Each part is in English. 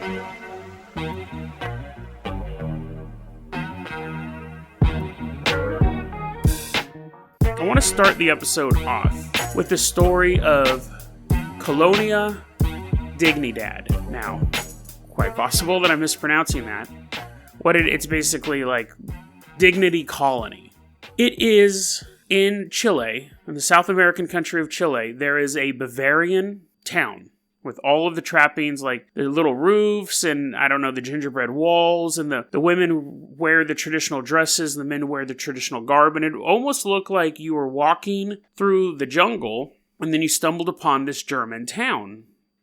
I want to start the episode off with the story of Colonia Dignidad. Now, quite possible that I'm mispronouncing that. It's basically like Dignity Colony. It is in Chile, in the South American country of Chile. There is a Bavarian town with all of the trappings, like the little roofs and, the gingerbread walls, and the women wear the traditional dresses, and the men wear the traditional garb, and it almost looked like you were walking through the jungle, and then you stumbled upon this German town.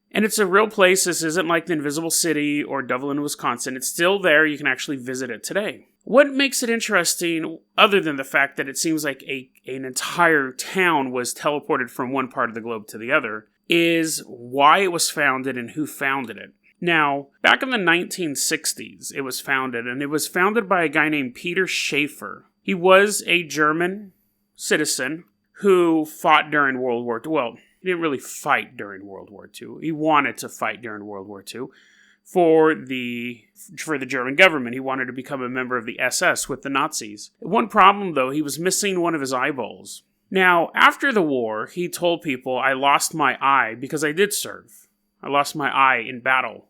And it's a real place. This isn't like the Invisible City or Dublin, Wisconsin. It's still there. You can actually visit it today. What makes it interesting, other than the fact that it seems like an entire town was teleported from one part of the globe to the other, is why it was founded and who founded it. Now, back in the 1960s, it was founded, and it was founded by a guy named Peter Schaefer. He was a German citizen who fought during World War II. Well, he didn't really fight during World War II. He wanted to fight during World War II for the German government. He wanted to become a member of the SS with the Nazis. One problem, though, he was missing one of his eyeballs. Now, after the war, he told people, I lost my eye because I did serve. I lost my eye in battle.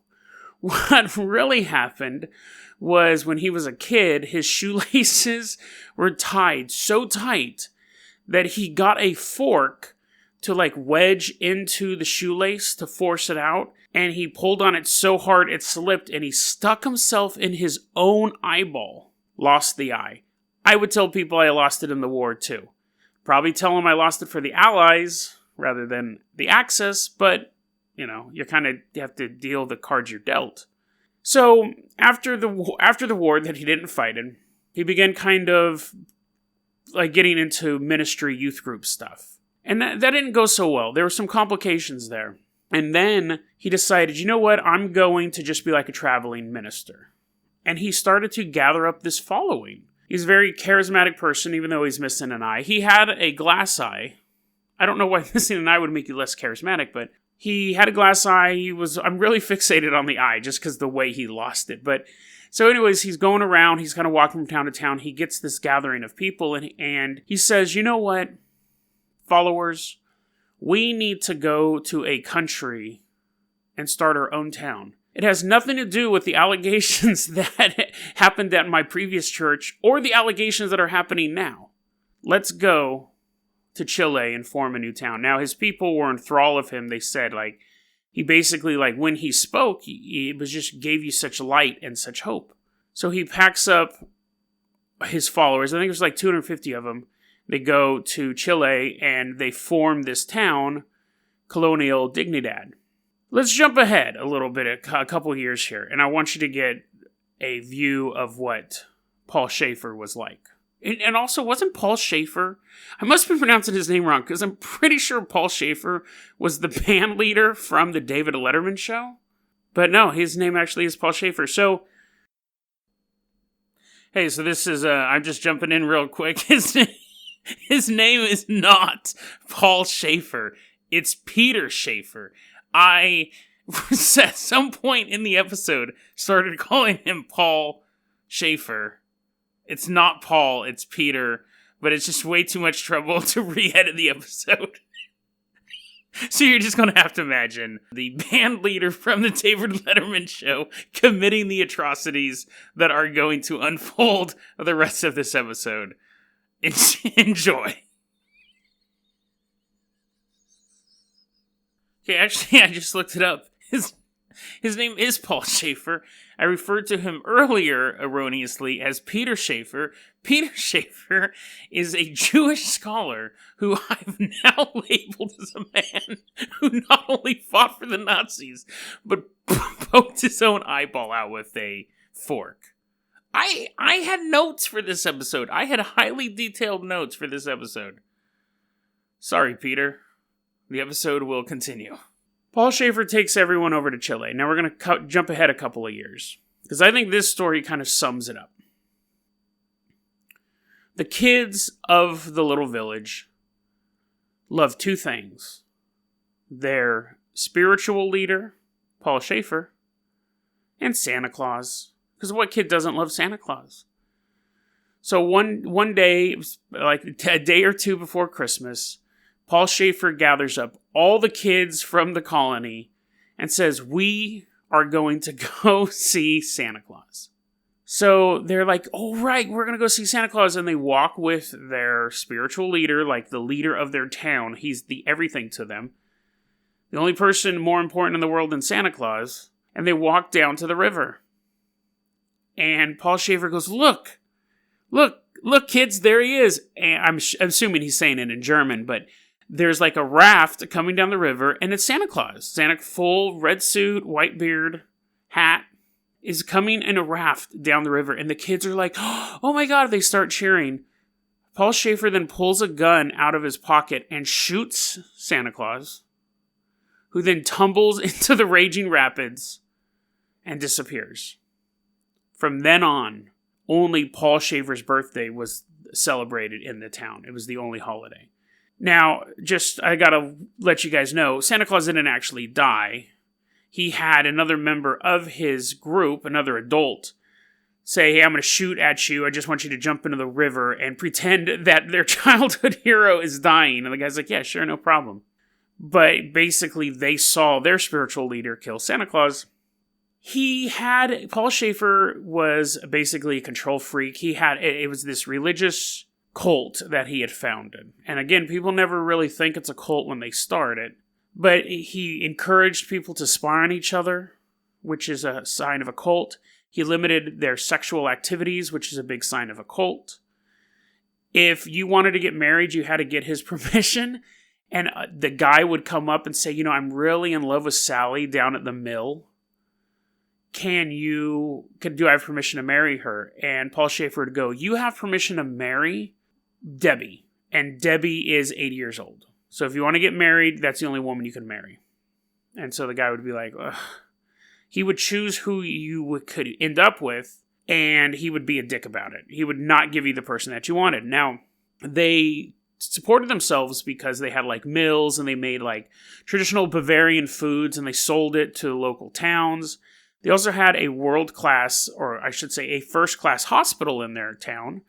What really happened was when he was a kid, his shoelaces were tied so tight that he got a fork to wedge into the shoelace to force it out, and he pulled on it so hard it slipped, and he stuck himself in his own eyeball. Lost the eye. I would tell people I lost it in the war too. Probably tell them I lost it for the Allies rather than the Axis, but, you have to deal the cards you're dealt. So, after the war that he didn't fight in, he began kind of getting into ministry youth group stuff. And that didn't go so well. There were some complications there. And then he decided, you know what, I'm going to just be like a traveling minister. And he started to gather up this following. He's a very charismatic person, even though he's missing an eye. He had a glass eye. I don't know why missing an eye would make you less charismatic, but he had a glass eye. I'm really fixated on the eye just because the way he lost it. But so anyways, he's going around. He's kind of walking from town to town. He gets this gathering of people, and he says, you know what, followers, we need to go to a country and start our own town. It has nothing to do with the allegations that happened at my previous church or the allegations that are happening now. Let's go to Chile and form a new town. Now, his people were in thrall of him. They said, he basically, when he spoke, it was just gave you such light and such hope. So he packs up his followers. I think there's 250 of them. They go to Chile and they form this town, Colonia Dignidad. Let's jump ahead a little bit, a couple years here, and I want you to get a view of what Paul Schaefer was like. And also, wasn't Paul Schaefer, I must be pronouncing his name wrong, because I'm pretty sure Paul Schaefer was the band leader from the David Letterman show. But no, his name actually is Paul Schaefer. So, hey, so this is, I'm just jumping in real quick. His name is not Paul Schaefer. It's Peter Schaefer. I was at some point in the episode started calling him Paul Schaefer. It's not Paul, it's Peter, but it's just way too much trouble to re-edit the episode. So you're just going to have to imagine the band leader from the David Letterman show committing the atrocities that are going to unfold the rest of this episode. Enjoy. Okay, actually, I just looked it up. His name is Paul Schaefer. I referred to him earlier erroneously as Peter Schaefer. Peter Schaefer is a Jewish scholar who I've now labeled as a man who not only fought for the Nazis, but poked his own eyeball out with a fork. I had notes for this episode. I had highly detailed notes for this episode. Sorry, Peter. The episode will continue. Paul Schaefer takes everyone over to Chile. Now we're going to jump ahead a couple of years, because I think this story kind of sums it up. The kids of the little village love two things. Their spiritual leader, Paul Schaefer, and Santa Claus. Because what kid doesn't love Santa Claus? So one day, like a day or two before Christmas, Paul Schaefer gathers up all the kids from the colony and says, we are going to go see Santa Claus. So they're like, oh, right, we're going to go see Santa Claus. And they walk with their spiritual leader, like the leader of their town. He's the everything to them. The only person more important in the world than Santa Claus. And they walk down to the river. And Paul Schaefer goes, look, kids, there he is. And I'm assuming he's saying it in German, but there's like a raft coming down the river, and it's Santa Claus. Santa, full red suit, white beard, hat, is coming in a raft down the river, and the kids are like, oh my God, they start cheering. Paul Schaefer then pulls a gun out of his pocket and shoots Santa Claus, who then tumbles into the raging rapids and disappears. From then on, only Paul Schaefer's birthday was celebrated in the town. It was the only holiday. Now, I gotta let you guys know, Santa Claus didn't actually die. He had another member of his group, another adult, say, hey, I'm gonna shoot at you. I just want you to jump into the river and pretend that their childhood hero is dying. And the guy's like, yeah, sure, no problem. But basically, they saw their spiritual leader kill Santa Claus. Paul Schaefer was basically a control freak. It was this religious cult that he had founded. And again, people never really think it's a cult when they start it. But he encouraged people to spy on each other, which is a sign of a cult. He limited their sexual activities, which is a big sign of a cult. If you wanted to get married, you had to get his permission. And the guy would come up and say, I'm really in love with Sally down at the mill. Do I have permission to marry her? And Paul Schaefer would go, you have permission to marry Debbie. And Debbie is 80 years old. So if you want to get married, that's the only woman you can marry. And so the guy would be like, ugh. He would choose who you could end up with, and he would be a dick about it. He would not give you the person that you wanted. Now, they supported themselves because they had like mills, and they made like traditional Bavarian foods, and they sold it to local towns. They also had a world-class, or I should say a first-class hospital in their town.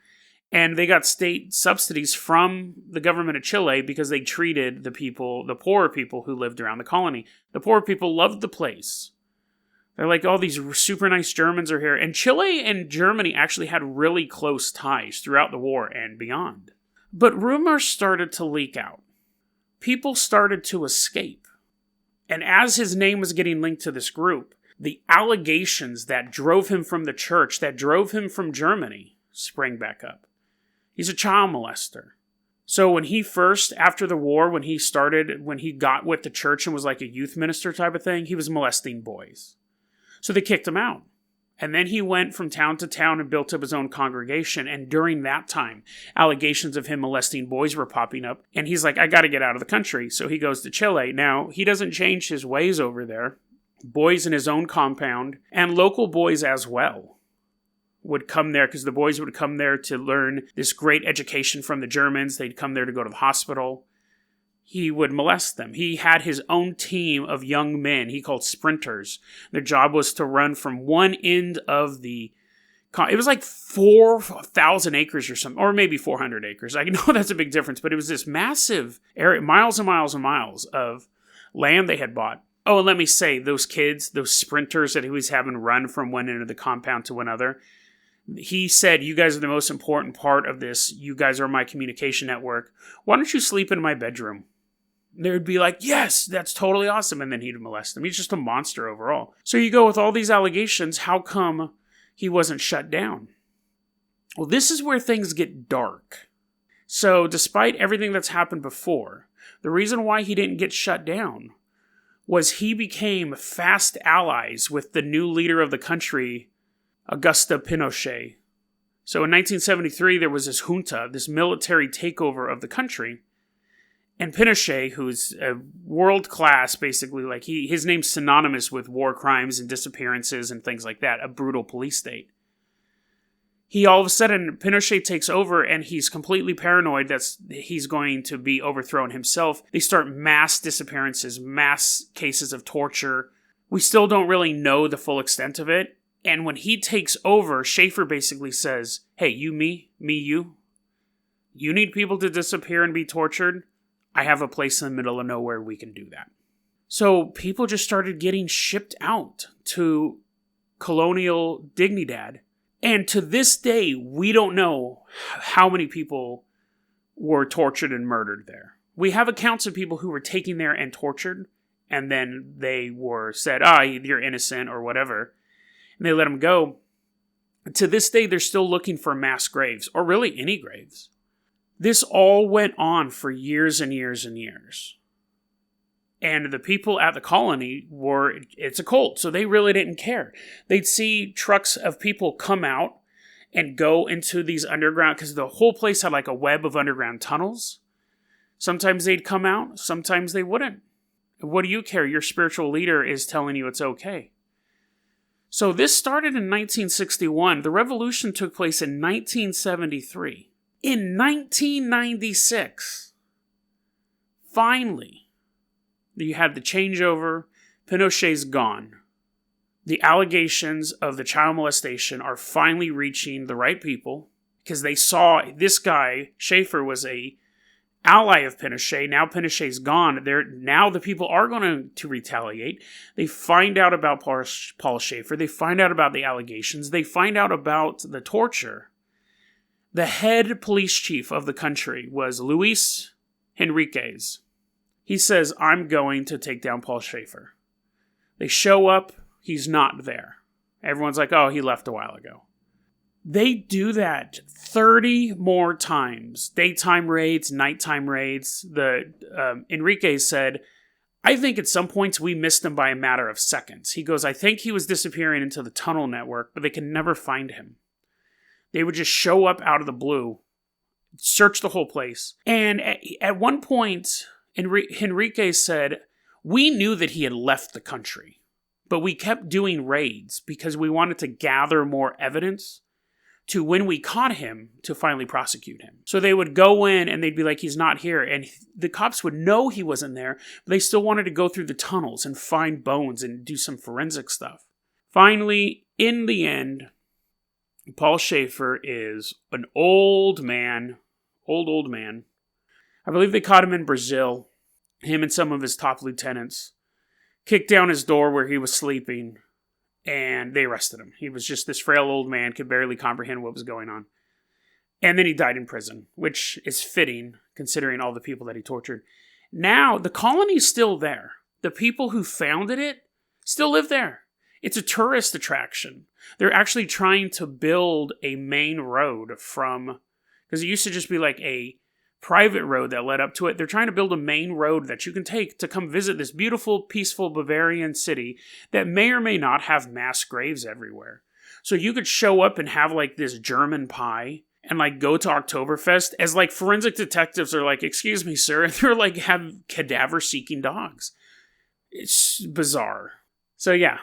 And they got state subsidies from the government of Chile because they treated the poorer people who lived around the colony. The poor people loved the place. They're like, oh, these super nice Germans are here. And Chile and Germany actually had really close ties throughout the war and beyond. But rumors started to leak out. People started to escape. And as his name was getting linked to this group, the allegations that drove him from the church, that drove him from Germany, sprang back up. He's a child molester. So when he first, after the war, when he got with the church and was like a youth minister type of thing, he was molesting boys. So they kicked him out. And then he went from town to town and built up his own congregation. And during that time, allegations of him molesting boys were popping up. And he's like, I got to get out of the country. So he goes to Chile. Now, he doesn't change his ways over there. Boys in his own compound, and local boys as well, would come there because the boys would come there to learn this great education from the Germans. They'd come there to go to the hospital. He would molest them. He had his own team of young men he called sprinters. Their job was to run from one end of it was like 4,000 acres or something, or maybe 400 acres. I know that's a big difference, but it was this massive area, miles and miles and miles of land they had bought. Oh, and let me say, those kids, those sprinters that he was having run from one end of the compound to another, he said, you guys are the most important part of this. You guys are my communication network. Why don't you sleep in my bedroom? They would be like, yes, that's totally awesome. And then he'd molest them. He's just a monster overall. So you go with all these allegations, how come he wasn't shut down? Well, this is where things get dark. So despite everything that's happened before, the reason why he didn't get shut down was he became fast allies with the new leader of the country, Augusto Pinochet. So in 1973, there was this junta, this military takeover of the country. And Pinochet, who's a world-class, basically, like his name's synonymous with war crimes and disappearances and things like that, a brutal police state. All of a sudden, Pinochet takes over and he's completely paranoid that he's going to be overthrown himself. They start mass disappearances, mass cases of torture, We still don't really know the full extent of it. And when he takes over, Schaefer basically says, hey, you, me, you. You need people to disappear and be tortured? I have a place in the middle of nowhere we can do that. So people just started getting shipped out to Colonia Dignidad. And to this day, we don't know how many people were tortured and murdered there. We have accounts of people who were taken there and tortured, and then they were said, you're innocent or whatever, and they let them go. To this day, they're still looking for mass graves, or really any graves. This all went on for years and years and years. And the people at the colony it's a cult, so they really didn't care. They'd see trucks of people come out and go into these underground, because the whole place had like a web of underground tunnels. Sometimes they'd come out, sometimes they wouldn't. What do you care? Your spiritual leader is telling you it's okay. So this started in 1961. The revolution took place in 1973. In 1996, finally, you had the changeover. Pinochet's gone. The allegations of the child molestation are finally reaching the right people, because they saw this guy, Schaefer, was a ally of Pinochet. Now Pinochet's gone. Now the people are going to retaliate. They find out about Paul Schaefer. They find out about the allegations. They find out about the torture. The head police chief of the country was Luis Henriquez. He says, I'm going to take down Paul Schaefer. They show up. He's not there. Everyone's like, oh, he left a while ago. They do that 30 more times. Daytime raids, nighttime raids. Enriquez said, I think at some points we missed him by a matter of seconds. He goes, I think he was disappearing into the tunnel network, but they could never find him. They would just show up out of the blue, search the whole place. And at one point, Henriquez said, we knew that he had left the country, but we kept doing raids because we wanted to gather more evidence to when we caught him to finally prosecute him. So they would go in and they'd be like, he's not here. And the cops would know he wasn't there, but they still wanted to go through the tunnels and find bones and do some forensic stuff. Finally, in the end, Paul Schaefer is an old man. I believe they caught him in Brazil. Him and some of his top lieutenants kicked down his door where he was sleeping, and they arrested him. He was just this frail old man, could barely comprehend what was going on. And then he died in prison, which is fitting, considering all the people that he tortured. Now, the colony's still there. The people who founded it still live there. It's a tourist attraction. They're actually trying to build a main road because it used to just be like a private road that led up to it. They're trying to build a main road that you can take to come visit this beautiful, peaceful Bavarian city that may or may not have mass graves everywhere. So you could show up and have like this German pie and like go to Oktoberfest as like forensic detectives are like, excuse me, sir. And they're like have cadaver-seeking dogs. It's bizarre. So yeah.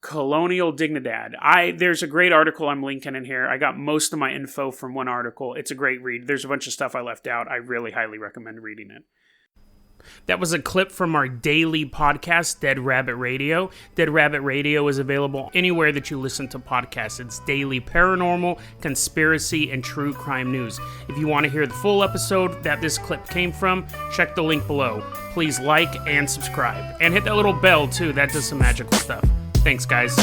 Colonia Dignidad. There's a great article I'm linking in here. I got most of my info from one article. It's a great read. There's a bunch of stuff I left out. I really highly recommend reading it. That was a clip from our daily podcast, Dead Rabbit Radio. Dead Rabbit Radio is available anywhere that you listen to podcasts. It's daily paranormal, conspiracy, and true crime news. If you want to hear the full episode that this clip came from, check the link below. Please like and subscribe. And hit that little bell, too. That does some magical stuff. Thanks, guys.